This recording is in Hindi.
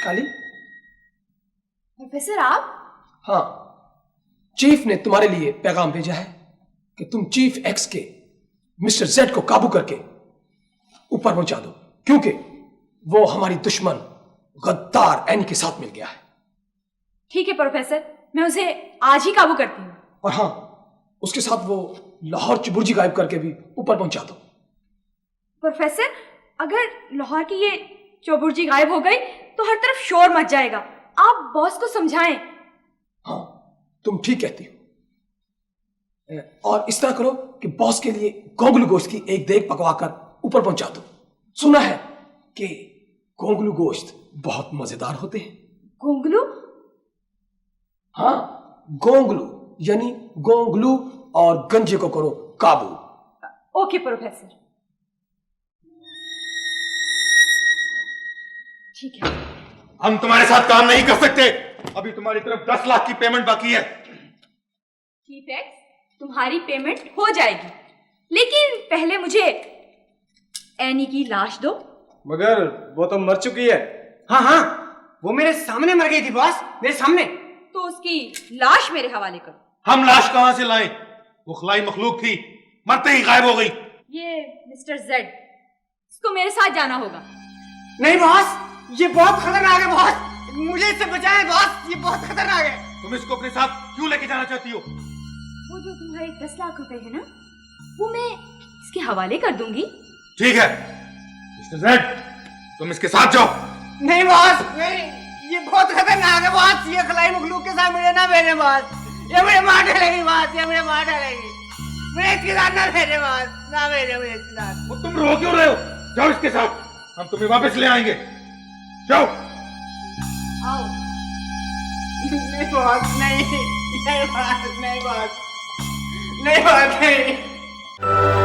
काली? प्रोफेसर आप? हाँ, चीफ ने तुम्हारे लिए पैगाम भेजा है कि तुम चीफ एक्स के मिस्टर जेड को काबू करके ऊपर पहुंचा दो, क्योंकि वो हमारी दुश्मन गद्दार एनी के साथ मिल गया है। ठीक है प्रोफेसर, मैं उसे आज ही काबू करती हूँ। और हाँ, उसके साथ वो लाहौर चुबुर्जी गायब करके भी ऊपर पहुंचा दो। प्रोफेसर, अगर लाहौर की ये चौबुर्जी गायब हो गई तो हर तरफ शोर मच जाएगा। आप बॉस को समझाएं। हाँ, तुम ठीक कहती हो। और इस तरह करो कि बॉस के लिए गोंगलू गोश्त की एक देग पकवा कर ऊपर पहुंचा दो। सुना है कि गोंगलू गोश्त बहुत मजेदार होते हैं। गोंगलू? हाँ, गोंगलू यानी गोंगलू, और गंजे को करो काबू। ओके प्रोफेसर, ठीक है। हम तुम्हारे साथ काम नहीं कर सकते। अभी तुम्हारी तरफ 10 लाख की पेमेंट बाकी है। चीफ एक्स, तुम्हारी पेमेंट हो जाएगी, लेकिन पहले मुझे एनी की लाश दो। मगर वो तो मर चुकी है। हाँ हाँ, वो मेरे सामने मर गई थी बॉस, मेरे सामने। तो उसकी लाश मेरे हवाले करो। हम लाश कहां से लाएं? वो खलाई मखलूक थी, मरते ही गायब हो गई। ये मिस्टर जेड, इसको मेरे साथ जाना होगा। नहीं बॉस, ये बहुत खतरनाक है बॉस, मुझे इससे बचाएं बॉस, ये बहुत खतरनाक है। तुम इसको अपने साथ क्यों लेके जाना चाहती हो? वो जो तुम्हारे 10 लाख रुपए है ना, वो मैं इसके हवाले कर दूंगी। ठीक है मिस्टर जेड, तुम इसके साथ जाओ। नहीं बॉस, नहीं, ये बहुत खतरनाक है बॉस, ये खलाई मखलूक के साथ मुझे ना भेजे बॉस, ये मुझे मार डालेगी बॉस, ये मुझे मार डालेगी। मुझे इसके साथ ना भेजे बॉस, ना भेजे मुझे इसके साथ। वो तुम रो क्यों रहे हो? जाओ इसके साथ, हम तुम्हें वापस ले आएंगे। जाओ। आओ। नहीं बॉस, नहीं, नहीं बॉस, नहीं बॉस, नहीं बॉस, नहीं।